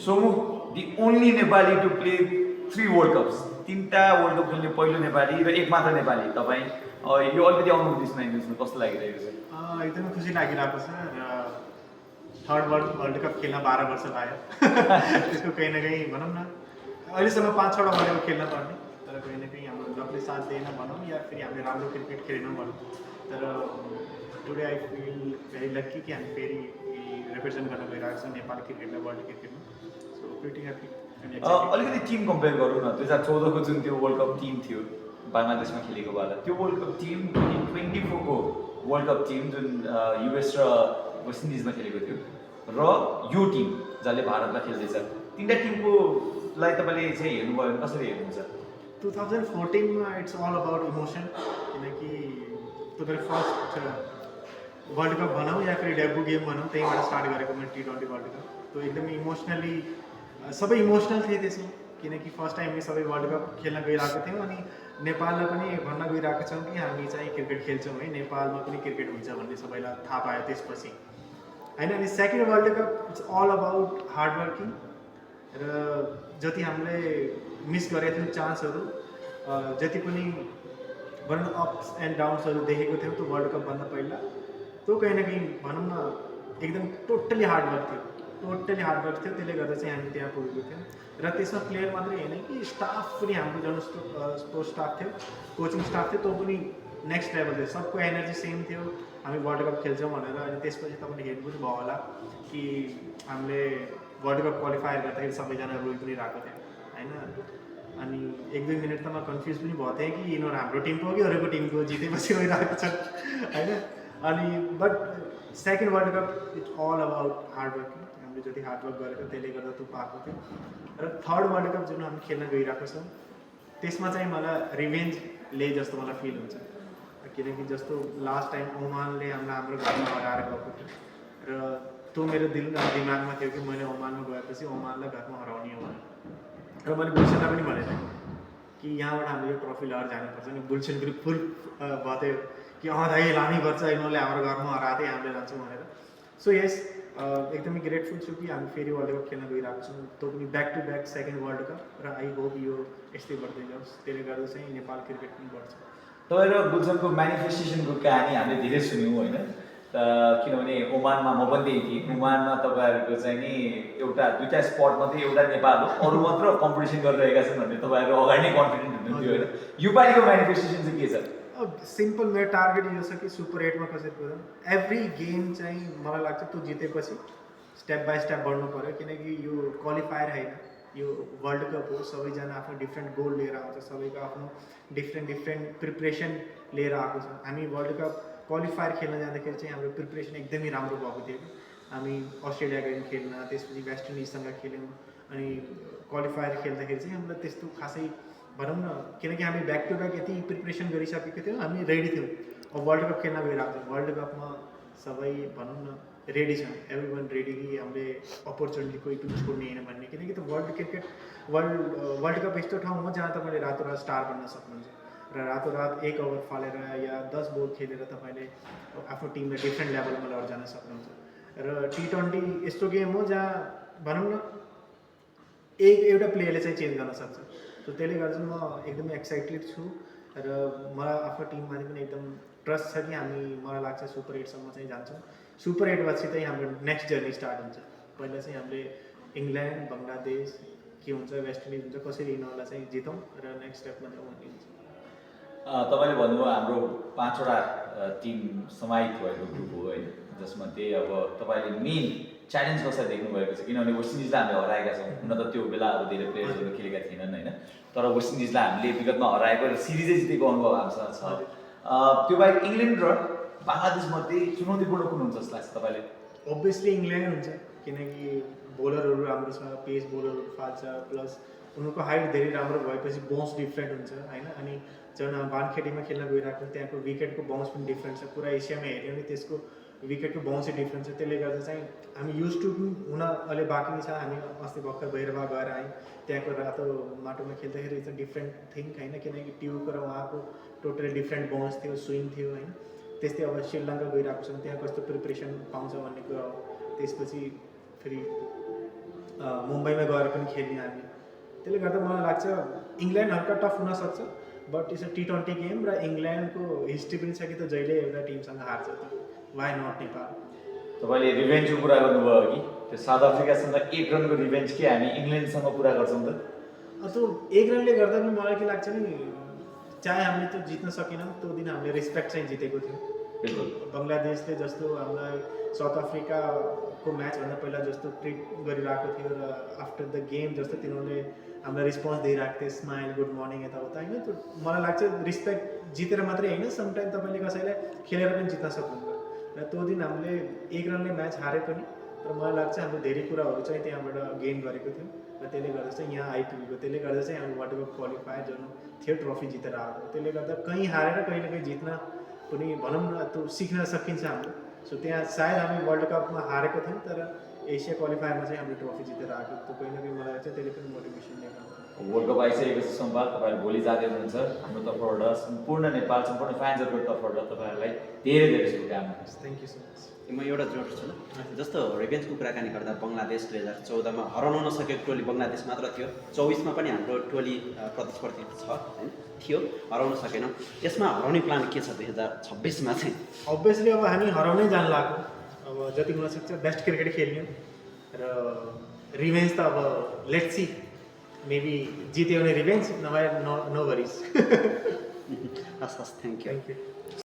Somu the only Nepali to play 3 world cups, 3टा world cup खेल्ने पहिलो नेपाली र एक मात्र नेपाली तपाईँ। यो अलिकति अनुभूति सुनाइदिनुहोस् न, कस्तो लागिरहेको छ? एकदमै खुसी लागिरहेको छ र थर्ड वर्ल्ड कप खेल्न 12 वर्ष लाग्यो। त्यसको कहीँ न कहीँ भनौँ न अहिलेसम्म 5-6वटा वर्ल्ड कप खेल्न पर्ने, तर कहीँ न कहीँ हाम्रो लकले साथ दिएन भनौँ या फेरि हामीले राम्रो क्रिकेट खेलेनौँ भनौँ। तर today I feel very lucky कि हामी फेरि रिप्रेजेन्ट गर्न गइरहेको छौँ नेपाल क्रिकेटलाई वर्ल्ड क्रिकेटमा। So pretty happy. अलिकति टिम कम्पेयर गरौँ न। 2014को जुन त्यो वर्ल्ड कप टिम थियो बङ्गलादेशमा खेलेको बेला, त्यो वर्ल्ड कप टिम 2024को वर्ल्ड कप टिम जुन युएस र वेस्ट इन्डिजमा खेलेको थियो र यो टिम जसले भारतमा खेल्दैछ, तिनवटा टिमको लाई तपाईँले चाहिँ हेर्नुभयो भने कसरी हेर्नुहुन्छ? 2014मा इट्स अल अबाउट इमोसन, किनकि तपाईँले फर्स्ट वर्ल्ड कप भनौँ या फिर डेब्यू गेम भनौँ त्यहीँबाट स्टार्ट गरेको मैले T20 वर्ल्ड कप। त्यो एकदमै इमोसनली सबै इमोसनल थिए त्यसमा, किनकि फर्स्ट टाइम हामी सबै वर्ल्ड कप खेल्न गइरहेको थियौँ अनि नेपाललाई पनि भन्न गइरहेको छौँ कि हामी चाहिँ क्रिकेट खेल्छौँ है, नेपालमा पनि क्रिकेट हुन्छ भन्ने सबैलाई थाहा पायो त्यसपछि होइन। अनि second world cup it's all about hard working र जति हामीले मिस गरेको थियौँ चान्सहरू, जति पनि भनौँ अप्स एन्ड डाउन्सहरू देखेको थियौँ त्यो वर्ल्ड कपभन्दा पहिला, त्यो कहीँ न कहीँ भनौँ न एकदम टोटली हार्डवर्क थियो, त्यसले गर्दा चाहिँ हामी त्यहाँ पुगेको थियौँ। र त्यसमा प्लेयर मात्रै होइन कि स्टाफ पनि हाम्रो जुन स्पोर्ट्स स्टाफ थियो, कोचिङ स्टाफ थियो, त्यो पनि नेक्स्ट लेभल थियो। सबको एनर्जी सेम थियो, हामी वर्ल्ड कप खेल्छौँ भनेर। अनि त्यसपछि तपाईँले हेर्नु भयो होला कि हामीले वर्ल्ड कप क्वालिफायर गर्दाखेरि सबैजना रोइ पनि रहेको थियो होइन। अनि 1-2 मिनट त म कन्फ्युज पनि भएको थिएँ कि यिनीहरू हाम्रो टिमको हो कि अरूको टिमको, जितेपछि गइरहेको छ होइन। अनि but second world cup it's all about hard working, हामीले जति हार्डवर्क गरेको त्यसले गर्दा त्यो पाएको थियो। र थर्ड वर्ल्ड कप जुन हामी खेल्न गइरहेको छौँ त्यसमा चाहिँ मलाई रिभेन्ज ले जस्तो मलाई फिल हुन्छ, किनकि जस्तो लास्ट टाइम ओमानले हाम्रो घरमा हराएर गएको थियो र त्यो मेरो दिमागमा थियो कि मैले ओमानमा गएपछि ओमानलाई घरमा हराउने हो भनेर। र मैले गुलसनलाई पनि भनेको थिएँ कि यहाँबाट हामीले यो ट्रफी लिएर जानुपर्छ। अनि गुलसन पनि फुल भयो कि दाइ लानुपर्छ, यिनीहरूले हाम्रो घरमा हराएको थियो, हामीले लान्छौँ भनेर। सो यस एकदमै ग्रेटफुल छु कि हामी फेरि वर्ल्ड कप खेल्न गइरहेको छौँ, त्यो पनि back to back second world cup. र आई होप यो यस्तै बढ्दै जाओस्, त्यसले गर्दा चाहिँ नेपाल क्रिकेट पनि बढ्छ। तपाईँ र गुलसनको म्यानिफेस्टेसनको कहानी हामीले धेरै सुन्यौँ होइन, किनभने ओमानमा म पनि त्यही थिएँ। ओमानमा तपाईँहरूको चाहिँ नि एउटा 2टा स्पट मात्रै एउटा नेपाल हो, अरू मात्र कम्पिटिसन गरिरहेका छन् भन्ने तपाईँहरू अगाडि नै कन्फिडेन्ट हुनुहुन्थ्यो होइन। योपालिको म्यानिफेस्टेसन चाहिँ के छ? सिम्पल मेरो टार्गेट यो छ कि सुपर 8मा कसरी पुग्नु। एभ्री गेम चाहिँ मलाई लाग्छ त्यो जितेपछि स्टेप बाई स्टेप बढ्नु पऱ्यो, किनकि यो क्वालिफायर होइन, यो वर्ल्ड कप हो। सबैजना आफ्नो डिफ्रेन्ट गोल लिएर आउँछ, सबैको आफ्नो डिफ्रेन्ट प्रिपरेसन लिएर आएको छ। हामी वर्ल्ड कप क्वालिफायर खेल्न जाँदाखेरि चाहिँ हाम्रो प्रिपरेसन एकदमै राम्रो भएको थियो कि हामी अस्ट्रेलिया गयौँ खेल्न, त्यसपछि वेस्ट इन्डिजसँग खेल्यौँ। अनि क्वालिफायर खेल्दाखेरि चाहिँ हामीलाई त्यस्तो खासै भनौँ न, किनकि हामी ब्याक टु ब्याक यति प्रिपरेसन गरिसकेको थियौँ, हामी रेडी थियौँ। अब वर्ल्ड कप खेल्न गइरहेको थियौँ, वर्ल्ड कपमा सबै भनौँ न रेडी छन्, एभ्री वान रेडी कि हामीले अपर्च्युनिटी कोही पनि छोड्ने होइन भन्ने। किनकि त्यो वर्ल्ड कप यस्तो ठाउँ हो जहाँ तपाईँले रातोरात स्टार बन्न सक्नुहुन्छ र रातोरात 1 ओभर फालेर या 10 बल खेलेर तपाईँले आफ्नो टिमलाई डिफ्रेन्ट लेभलमा लिएर जान सक्नुहुन्छ। र T20 यस्तो गेम हो जहाँ भनौँ न एउटा प्लेयरले चाहिँ चेन्ज गर्न सक्छ। सो त्यसले गर्दा म एकदमै एक्साइटेड छु र मलाई आफ्नो टिममाथि पनि एकदम ट्रस्ट छ कि हामी, मलाई लाग्छ सुपर 8सम्म चाहिँ जान्छौँ। सुपर 8 पछि चाहिँ हाम्रो नेक्स्ट जर्नी स्टार्ट हुन्छ। पहिला चाहिँ हामीले इङ्ल्यान्ड, बङ्गलादेश के हुन्छ, वेस्ट इन्डिज हुन्छ, कसरी यिनीहरूलाई चाहिँ जितौँ र नेक्स्ट स्टेपमा जाउँ भन्ने हुन्छ। तपाईँले भन्नुभयो हाम्रो 5वटा टिम समाहित भएको ग्रुप हो होइन, जसमध्ये अब तपाईँले मेन च्यालेन्ज कसरी देख्नु भएको छ? किनभने वेस्ट इन्डिजलाई हामीले हराएका छौँ, हुन त त्यो बेला अब धेरै प्लेयर्सहरू खेलेका थिएनन् होइन, तर वेस्ट इन्डिजलाई हामीले विगतमा हराएको र सिरिजै जितेको अनुभव हामीसँग छ। त्यो बाहेक इङ्ल्यान्ड र बङ्गलादेशमध्ये चुनौतीपूर्ण कुन हुन्छ जस्तो लाग्छ तपाईँले? अभियसली इङ्ल्यान्ड हुन्छ, किनकि बोलरहरू राम्रो छ, पेस बोलरहरू फाल्छ, प्लस उनीहरूको हाइट धेरै राम्रो भएपछि बाउन्स डिफ्रेन्ट हुन्छ होइन। अनि जुन वानखेडेमा खेल्न गइरहेको त्यहाँको विकेटको बाउन्स पनि डिफ्रेन्ट छ। पुरा एसियामा हेऱ्यो भने त्यसको विकेटको बाउन्सै डिफ्रेन्ट छ। त्यसले गर्दा चाहिँ हामी युज टु हुन अहिले बाँकी नै छ। हामी अस्ति भर्खर भैरवा गएर आयौँ, त्यहाँको रातो माटोमा खेल्दाखेरि इट्स अ डिफ्रेन्ट थिङ होइन, किनकि ट्युबको र उहाँको टोटली डिफ्रेन्ट बाउन्स थियो, स्विङ थियो होइन। त्यस्तै अब श्रीलङ्का गइरहेको छौँ, त्यहाँ कस्तो प्रिपरेसन पाउँछ भन्ने कुरा हो। त्यसपछि फेरि मुम्बईमा गएर पनि खेल्ने हामी त्यसले गर्दा मलाई लाग्छ इङ्ल्यान्ड हल्का टफ हुनसक्छ but it's a T20 game र इङ्ल्यान्डको हिस्ट्री पनि छ कि त जहिले एउटा टिमसँग हार्छ त वाइ नट नेपाल तपाईँले रिभेन्जको कुरा गर्नुभयो कि त्यो साउथ अफ्रिकासँग 1 रनको रिभेन्ज के हामी इङ्ल्यान्डसँग पुरा गर्छौँ त त्यो 1 रनले गर्दा पनि मलाई के लाग्छ नि चाहे हामीले त्यो जित्न सकेनौँ त्यो दिन हामीले रेस्पेक्ट चाहिँ जितेको थियौँ बिल्कुल बङ्गलादेशले जस्तो हामीलाई साउथ अफ्रिकाको म्याचभन्दा पहिला जस्तो ट्रिट गरिरहेको थियो र आफ्टर द गेम जस्तो तिनीहरूले हामीलाई रिस्पोन्स दिइरहेको थियो स्माइल गुड मर्निङ यताउता होइन त्यो मलाई लाग्छ रिस्पेक्ट जितेर मात्रै होइन समटाइम तपाईँले कसैलाई खेलेर पनि जित्न सक्नुहुन्छ र त्यो दिन हामीले 1 रनले म्याच हारे पनि तर मलाई लाग्छ हामीले धेरै कुराहरू चाहिँ त्यहाँबाट गेन गरेको थियौँ र त्यसले गर्दा चाहिँ यहाँ आइपुगेको त्यसले गर्दा चाहिँ हामी वर्ल्ड कप क्वालिफायर जुन थियो ट्रफी जितेर आएको त्यसले गर्दा कहीँ हारेर कहीँ न कहीँ जित्न पनि भनौँ न त्यो सिक्न सकिन्छ हामीले सो त्यहाँ सायद हामी वर्ल्ड कपमा हारेको थियौँ तर एसिया क्वालिफायरमा चाहिँ हामीले ट्रफी जितेर आएको त्यो कहीँ न कहीँ मलाई लाग्छ त्यसले पनि मोटिभेसन दिएको वर्ल्ड कप आइसकेको छ संवाद तपाईँहरू भोलि जाँदै हुनुहुन्छ हाम्रो तर्फबाट सम्पूर्ण नेपाल सम्पूर्ण फ्यान्सहरूको तर्फबाट तपाईँहरूलाई धेरै धेरै शुभकामना थ्याङ्क यू सो मच म एउटा जोड्छु ल जस्तो रिभेन्जको कुराकानी गर्दा बङ्गलादेश 2014मा हराउन नसकेको टोली बङ्गलादेश मात्र थियो 24मा पनि हाम्रो टोली प्रतिस्पर्धी छ होइन थियो हराउन सकेनौँ यसमा हराउने प्लान के छ 2026मा चाहिँ अभियसली अब हामी हराउनै जान लाग्यो अब जति हुनसक्छ बेस्ट क्रिकेट खेल्ने र रिभेन्ज त अब लेट्स सी मेबी जित्यो भने रिभेन्ज नभए नो वरिज हस् हस् थ्याङ्क यू थ्याङ्क यू